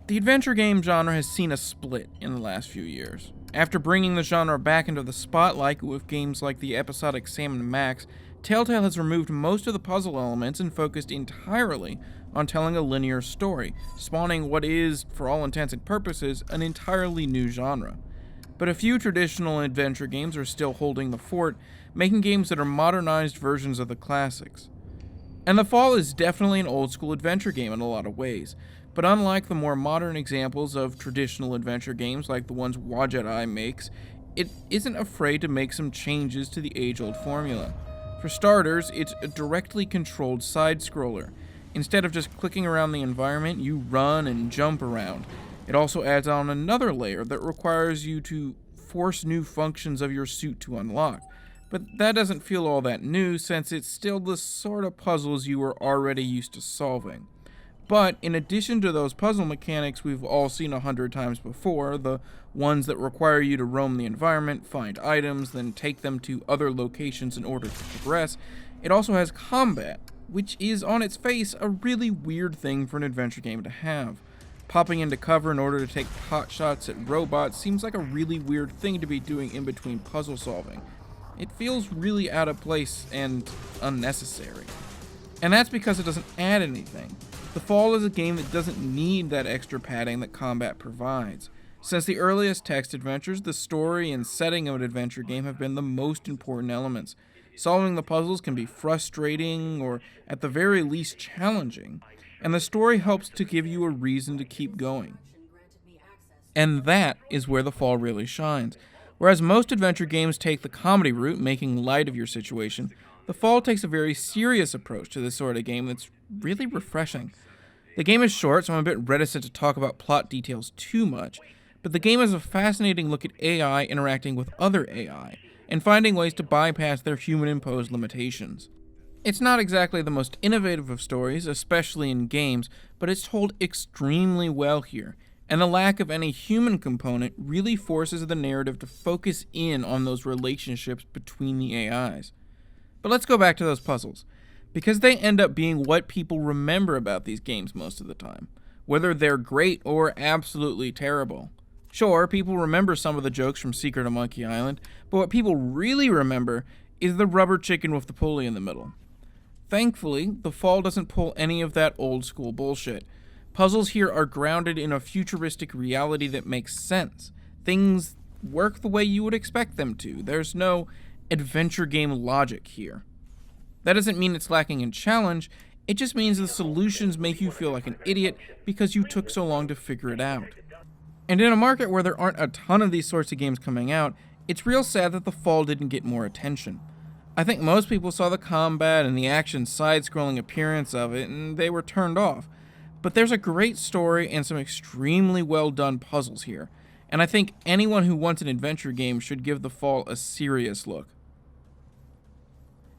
The adventure game genre has seen a split in the last few years. After bringing the genre back into the spotlight with games like the episodic Sam & Max, Telltale has removed most of the puzzle elements and focused entirely on telling a linear story, spawning what is, for all intents and purposes, an entirely new genre. But a few traditional adventure games are still holding the fort, making games that are modernized versions of the classics. And The Fall is definitely an old school adventure game in a lot of ways, but unlike the more modern examples of traditional adventure games like the ones Wadjet makes, it isn't afraid to make some changes to the age-old formula. For starters, it's a directly controlled side-scroller. Instead of just clicking around the environment, you run and jump around. It also adds on another layer that requires you to force new functions of your suit to unlock. But that doesn't feel all that new since it's still the sort of puzzles you were already used to solving. But in addition to those puzzle mechanics we've all seen 100 times before, the ones that require you to roam the environment, find items, then take them to other locations in order to progress, it also has combat, which is on its face a really weird thing for an adventure game to have. Popping into cover in order to take pot shots at robots seems like a really weird thing to be doing in between puzzle solving. It feels really out of place and unnecessary. And that's because it doesn't add anything. The Fall is a game that doesn't need that extra padding that combat provides. Since the earliest text adventures, the story and setting of an adventure game have been the most important elements. Solving the puzzles can be frustrating or, at the very least, challenging, and the story helps to give you a reason to keep going. And that is where The Fall really shines. Whereas most adventure games take the comedy route, making light of your situation, The Fall takes a very serious approach to this sort of game that's really refreshing. The game is short, so I'm a bit reticent to talk about plot details too much, but the game has a fascinating look at AI interacting with other AI, and finding ways to bypass their human-imposed limitations. It's not exactly the most innovative of stories, especially in games, but it's told extremely well here, and the lack of any human component really forces the narrative to focus in on those relationships between the AIs. But let's go back to those puzzles, because they end up being what people remember about these games most of the time, whether they're great or absolutely terrible. Sure, people remember some of the jokes from Secret of Monkey Island, but what people really remember is the rubber chicken with the pulley in the middle. Thankfully, The Fall doesn't pull any of that old school bullshit. Puzzles here are grounded in a futuristic reality that makes sense. Things work the way you would expect them to. There's no adventure game logic here. That doesn't mean it's lacking in challenge, it just means the solutions make you feel like an idiot because you took so long to figure it out. And in a market where there aren't a ton of these sorts of games coming out, it's real sad that The Fall didn't get more attention. I think most people saw the combat and the action side-scrolling appearance of it and they were turned off. But there's a great story and some extremely well done puzzles here, and I think anyone who wants an adventure game should give The Fall a serious look.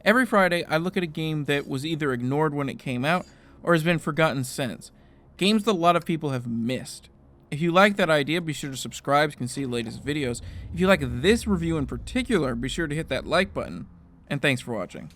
Every Friday, I look at a game that was either ignored when it came out or has been forgotten since. Games that a lot of people have missed. If you like that idea, be sure to subscribe so you can see the latest videos. If you like this review in particular, be sure to hit that like button. And thanks for watching.